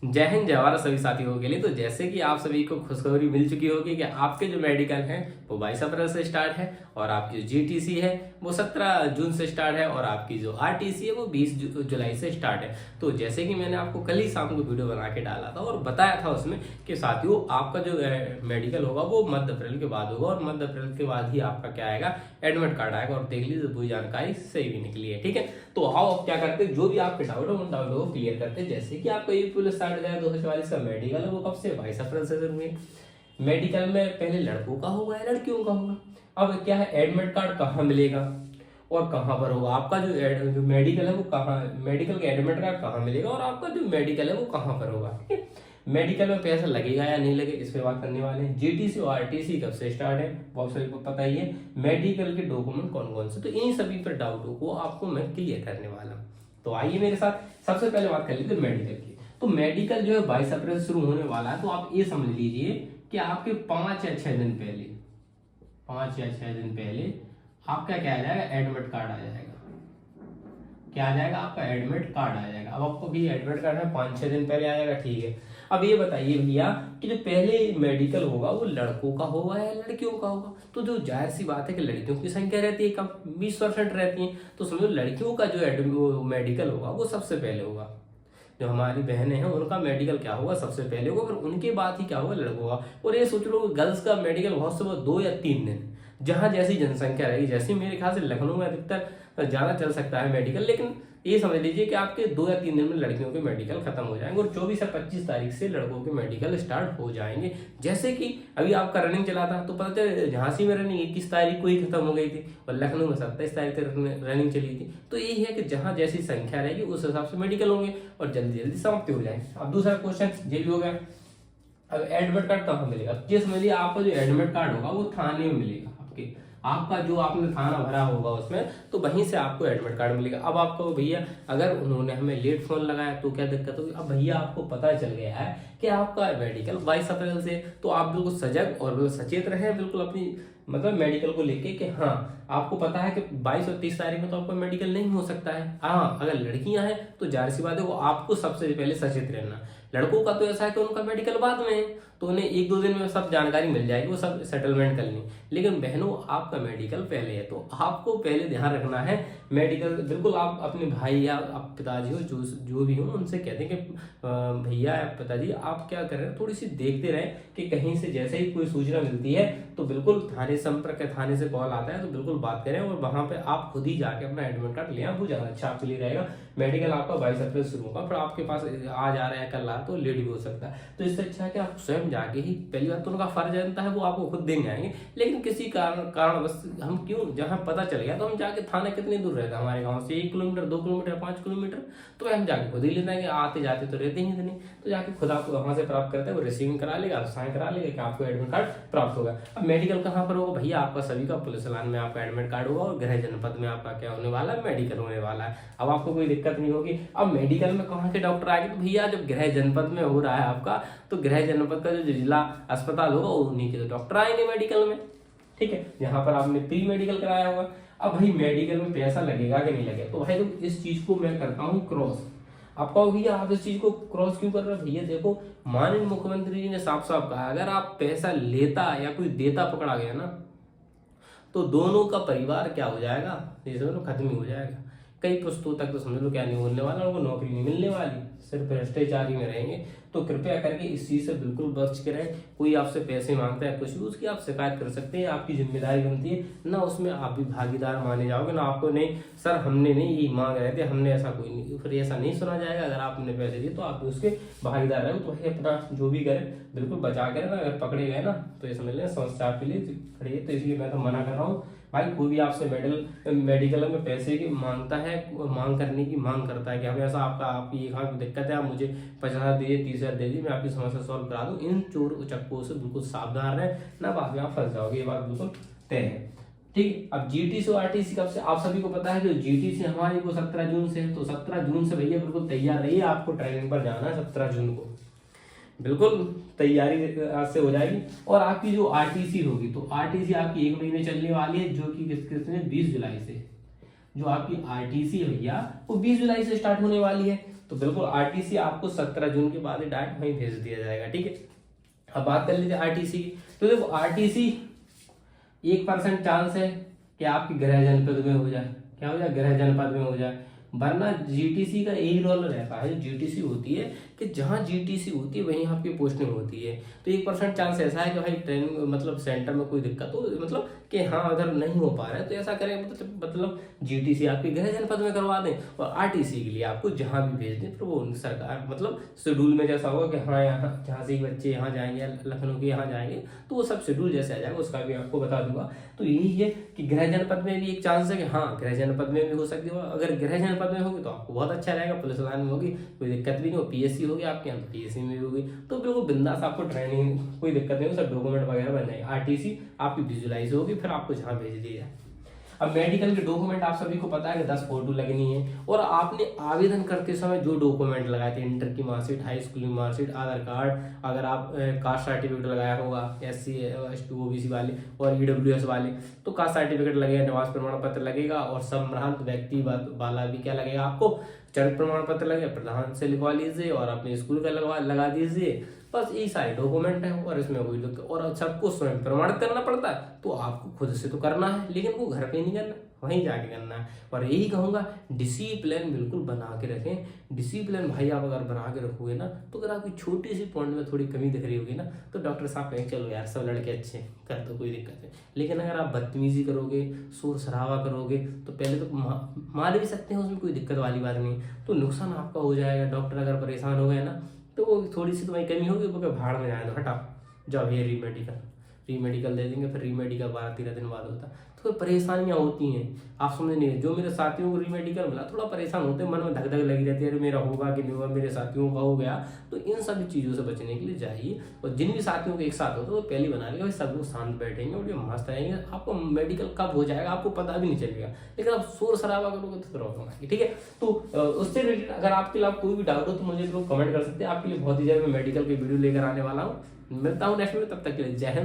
जय हिंद जय भारत सभी साथियों के लिए। तो जैसे कि आप सभी को खुशखबरी मिल चुकी होगी कि आपके जो मेडिकल हैं वो 22 अप्रैल से स्टार्ट है और आपकी जो जीटीसी है वो 17 जून से स्टार्ट है और आपकी जो आरटीसी है वो 20 जुलाई से स्टार्ट है। तो जैसे कि मैंने आपको कल ही शाम को वीडियो बना के डाला था और बताया था उसमें कि साथियों आपका जो मेडिकल होगा वो मध्य अप्रैल के बाद होगा और मध्य अप्रैल के बाद ही आपका क्या आएगा, एडमिट कार्ड आएगा। और देख लीजिए पूरी जानकारी सही भी निकली है। ठीक है, तो आओ अब क्या करते हैं, जो भी आपके डाउट है उन डाउटों को क्लियर करते हैं। जैसे कि आपका ये पुलिस 2044 का मेडिकल है वो कब से, 22 अप्रैल से शुरू है। मेडिकल में पहले लड़कों का होगा या लड़कियों का होगा। अब क्या है, एडमिट कार्ड कहाँ मिलेगा और कहाँ पर होगा, आपका जो मेडिकल है वो कहाँ, मेडिकल का एडमिट कार्ड कहाँ मिलेगा और आपका जो मेडिकल है वो कहाँ पर होगा। ठीक है, मेडिकल में पैसा लगेगा या नहीं लगे इस पे बात करने वाले हैं। जीटीसी और आरटीसी कब से स्टार्ट है वो आप सभी को पता ही है। मेडिकल के डॉक्यूमेंट कौन कौन से, तो इन सभी पर डाउटों को आपको मैं क्लियर करने वाला हूँ। तो आइए मेरे साथ, सबसे पहले बात कर लेते हैं मेडिकल की। तो मेडिकल जो है 22 अप्रैल से शुरू होने वाला है। तो आप ये समझ लीजिए कि आपके 5 या 6 दिन पहले, 5 या 6 दिन पहले आपका क्या आ जाएगा, एडमिट कार्ड आ जाएगा। क्या आ जाएगा, आपका एडमिट कार्ड आ जाएगा। अब आपको भी एडमिट कार्ड है 5-6 दिन पहले आ जाएगा। ठीक है, अब ये बताइए भैया कि जो पहले मेडिकल होगा वो लड़कों का होगा या लड़कियों का होगा। तो जो जाहिर सी बात है कि लड़कियों की संख्या रहती है कम, 20% रहती है। तो समझो लड़कियों का जो मेडिकल होगा वो सबसे पहले होगा। जो हमारी बहनें हैं उनका मेडिकल क्या होगा, सबसे पहले होगा, फिर उनके बाद ही क्या होगा, लड़कों का। और ये सोच लो गर्ल्स का मेडिकल बहुत से 2 या 3 दिन, जहां जैसी जनसंख्या रहेगी। जैसे मेरे ख्याल से लखनऊ में अधिकतर ज्यादा चल सकता है मेडिकल, लेकिन ये समझ लीजिए कि आपके 2 या 3 दिन में लड़कियों के मेडिकल खत्म हो जाएंगे और 24 या 25 तारीख से लड़कों के मेडिकल स्टार्ट हो जाएंगे। जैसे कि अभी आपका रनिंग चला था तो पता चला झांसी में रनिंग 21 तारीख को ही खत्म हो गई थी और लखनऊ में 27 तारीख तक रनिंग चली थी। तो यही है कि जहां जैसी संख्या रहेगी उस हिसाब से मेडिकल होंगे और जल्दी जल्दी समाप्त हो जाएंगे। अब दूसरा क्वेश्चन ये भी हो गया, अब एडमिट कार्ड कहाँ मिलेगा। ये समझिए आपका जो एडमिट कार्ड होगा वो थाने में मिलेगा। आपका जो आपने थाना भरा होगा उसमें, तो वहीं से आपको एडमिट कार्ड मिलेगा। अब आपको भैया अगर उन्होंने हमें लेट फोन लगाया तो क्या दिक्कत होगी। अब भैया आपको पता चल गया है कि आपका मेडिकल 22 अप्रैल से, तो आप बिल्कुल सजग और बिल्कुल सचेत रहे बिल्कुल अपनी मतलब मेडिकल को लेके कि हाँ आपको पता है कि 22 और 30 तारीख में तो आपका मेडिकल नहीं हो सकता है। हाँ अगर लड़कियां हैं तो जाहिर सी बात है वो आपको सबसे पहले सचेत रहना। लड़कों का तो ऐसा है कि उनका मेडिकल बाद में है तो उन्हें 1-2 दिन में सब जानकारी मिल जाएगी, वो सब सेटलमेंट कर लें। लेकिन बहनों आपका मेडिकल पहले है तो आपको पहले ध्यान रखना है मेडिकल। बिल्कुल आप अपने भाई या आप पिताजी हो जो भी हो उनसे कहते हैं कि भैया या पिताजी आप क्या कर रहे हैं, थोड़ी सी देखते रहे कि कहीं से जैसे ही कोई सूचना मिलती है तो बिल्कुल थाने संपर्क, थाने से कॉल आता है तो बिल्कुल बात करें और वहां पे आप खुद ही जाके अपना एडमिट कार्ड ले आए, वो ज्यादा अच्छा आपके लिए रहेगा। मेडिकल आपका 22 अप्रैल शुरू होगा, फिर आपके पास आज आ रहा है कल आ तो लेट भी हो सकता है। तो इससे अच्छा है कि आप स्वयं जाके ही, पहली बात तो उनका फर्ज बनता है वो आपको खुद देने आएंगे, लेकिन किसी कारण बस हम क्यों, जहां पता चल गया तो हम जाके थाना कितनी दूर रहता है हमारे गाँव से, 1 किलोमीटर 2 किलोमीटर 5 किलोमीटर, तो हम जाके खुद ही लेते हैं। आते जाते तो रहते ही नहीं, तो जाके खुद आपको वहां से प्राप्त करते हैं, वो रिसीविंग करा लेगा, साइन करा लेगा कि आपको एडमिट कार्ड प्राप्त होगा। अब मेडिकल कहाँ पर होगा भैया, आपका सभी का पुलिस लाइन में आपका एडमिट कार्ड होगा और गृह जनपद में आपका क्या होने वाला है, मेडिकल होने वाला है। अब आपको कोई दिक्कत नहीं होगी। अब मेडिकल में कहाँ के डॉक्टर आएंगे, तो भैया जब गृह जनपद में हो रहा है आपका तो गृह जनपद का जो जिला अस्पताल होगा उन्हीं के डॉक्टर आएंगे मेडिकल में। ठीक है, यहाँ पर आपने प्री मेडिकल कराया होगा। अब भाई मेडिकल में पैसा लगेगा कि नहीं लगेगा, तो भाई तो इस चीज को मैं करता हूँ क्रॉस। आप कहो भैया आप इस चीज को क्रॉस क्यों कर रहे हो, भैया देखो माननीय मुख्यमंत्री जी ने साफ साफ कहा अगर आप पैसा लेता या कोई देता पकड़ा गया ना तो दोनों का परिवार क्या हो जाएगा, ये समझ लो खत्म ही हो जाएगा। कई पुस्तकों तक तो समझ लो क्या नहीं होने वाला, उनको नौकरी नहीं मिलने वाली, सिर्फ भ्रष्टाचारी में रहेंगे। तो कृपया करके इस चीज से बिल्कुल बच के रहें। कोई आपसे पैसे मांगता है कुछ भी, उसकी आप शिकायत कर सकते हैं, आपकी जिम्मेदारी बनती है ना, उसमें आप भी भागीदार माने जाओगे ना। आपको नहीं सर हमने नहीं ये मांग रहे थे, हमने ऐसा कोई नहीं, फिर ऐसा नहीं सुना जाएगा। अगर आपने पैसे दिए तो आप उसके भागीदार रहे, तो भाई अपना जो भी करें बिल्कुल बचा के ना, अगर पकड़े गए ना तो ये समझ लें समस्या आपके लिए खड़ी है। तो इसलिए मैं तो मना कर रहा हूँ भाई, कोई भी आपसे मेडिकल में पैसे की मांगता है, मांग करने की मांग करता है कि हमें ऐसा आपकी ये दिक्कत है, आप मुझे 50,000 दीजिए 30,000 दे दीजिए मैं आपकी समस्या सॉल्व करा दूं, इन चोर उचक्कों से बिल्कुल सावधान रहें ना, बाद में आप फंस जाओगे, ये बात बिल्कुल तय है। ठीक, अब जीटीसी और आरटीसी कब से, आप सभी को पता है कि जीटीसी हमारी को 17 जून से, तो 17 जून से भैया बिल्कुल तैयार रहिए, आपको ट्रेनिंग पर जाना है 17 जून को, बिल्कुल तैयारी आज से हो जाएगी। और आपकी जो आरटीसी होगी तो आरटीसी आपकी 1 महीने चलने वाली है, जो कि किस में 20 जुलाई से, जो आपकी आरटीसी है भैया वो 20 जुलाई से स्टार्ट होने वाली है। तो बिल्कुल आरटीसी आपको 17 जून के बाद ही डायरेक्ट वहीं भेज दिया जाएगा। ठीक है, अब बात कर लीजिए आरटीसी की। तो देखो आरटीसी 1% चांस है कि आपकी गृह जनपद में हो जाए, क्या हो जाए, गृह जनपद में हो जाए, वरना जीटीसी का यही रोल रहता है। जीटीसी होती है कि जहाँ जीटीसी होती है वहीं आपकी पोस्टिंग होती है। तो 1% चांस ऐसा है कि भाई ट्रेनिंग मतलब सेंटर में कोई दिक्कत हो, मतलब कि हाँ अगर नहीं हो पा रहा है तो ऐसा करें, मतलब जीटीसी आपकी गृह जनपद में करवा दें और आरटीसी के लिए आपको जहाँ भी भेज दें, फिर वो सरकार मतलब शेड्यूल में जैसा होगा कि हाँ यहाँ जहाँ से बच्चे यहाँ जाएंगे, लखनऊ के यहाँ जाएंगे, तो वो सब शेड्यूल जैसे आ जाएगा उसका भी आपको बता दूंगा। तो यही है कि गृह जनपद में भी एक चांस है कि हाँ गृह जनपद में भी हो सकती है। अगर गृह जनपद में होगी तो आपको बहुत अच्छा रहेगा, पुलिस लाइन में होगी कोई दिक्कत भी नहीं हो, पीएससी होगी आपके यहाँ तो पीएससी में भी होगी, तो बिल्कुल बिंदास आपको ट्रेनिंग कोई दिक्कत नहीं हो, सब डॉक्यूमेंट वगैरह बन जाएंगे, आरटीसी आपकी विजुलाइज होगी, फिर आपको जहाँ भेज दिया जाए। अब मेडिकल के डॉक्यूमेंट आप सभी को पता है कि 10 फोटो लगनी है, और आपने आवेदन करते समय जो डॉक्यूमेंट लगाए थे, इंटर की मार्कशीट, हाई स्कूल की मार्कशीट, आधार कार्ड, अगर आप कास्ट सर्टिफिकेट लगाया होगा SC ST OBC वाले और EWS वाले तो कास्ट सर्टिफिकेट लगेगा, निवास प्रमाण पत्र लगेगा, और संभ्रांत व्यक्ति वाला भी क्या लगेगा आपको, चरित्र प्रमाण पत्र लगेगा, प्रधान से लिखवा लीजिए और अपने स्कूल का लगा दीजिए। बस यही सारे डॉक्यूमेंट हैं और इसमें कोई लोग, और सबको स्वयं प्रमाणित करना पड़ता है, तो आपको खुद से तो करना है लेकिन वो घर पे नहीं करना, वहीं जाके करना है। और यही कहूँगा डिसिप्लिन बिल्कुल बना के रखें। डिसिप्लिन भाई आप अगर बना के रखोगे ना, तो अगर आपकी छोटी सी पॉइंट में थोड़ी कमी दिख रही होगी ना, तो डॉक्टर साहब कहेंगे चलो यार सब लड़के अच्छे हैं, कर दो, कोई दिक्कत नहीं। लेकिन अगर आप बदतमीजी करोगे, शोर शराबा करोगे, तो पहले तो मार भी सकते हैं, उसमें कोई दिक्कत वाली बात नहीं, तो नुकसान आपका हो जाएगा। डॉक्टर अगर परेशान हो गए ना, तो वो थोड़ी सी तुम्हारी कमी होगी, वो भाड़ में जाए, तो हटाओ जाओ ये रीमेडिकल दे देंगे, फिर रीमेडिकल 12-13 दिन बाद होता है, तो परेशानियां होती हैं, आप समझ नहीं। जो मेरे साथियों को रीमेडिकल मिला थोड़ा परेशान होते हैं, मन में धक धक लगी रहती है, अरे मेरा होगा कि नहीं होगा, मेरे साथियों का हो गया। तो इन सभी चीज़ों से बचने के लिए जाइए, और जिन भी साथियों को एक साथ होता है तो पहले बना लिया, सब लोग शांत बैठेंगे और ये मस्त आएंगे, आपको मेडिकल कब हो जाएगा आपको पता भी नहीं चलेगा। लेकिन आप शोर शराबा करोगे तो प्रॉब्लम आएगी। ठीक है, तो उससे रिलेटेड अगर आपके लिए कोई भी डाउट हो तो मुझे लोग कमेंट कर सकते हैं, आपके लिए बहुत ही जल्द मैं मेडिकल की वीडियो लेकर आने वाला हूँ। मिलता हूँ नेक्स्ट में, तब तक के लिए जय हिंद।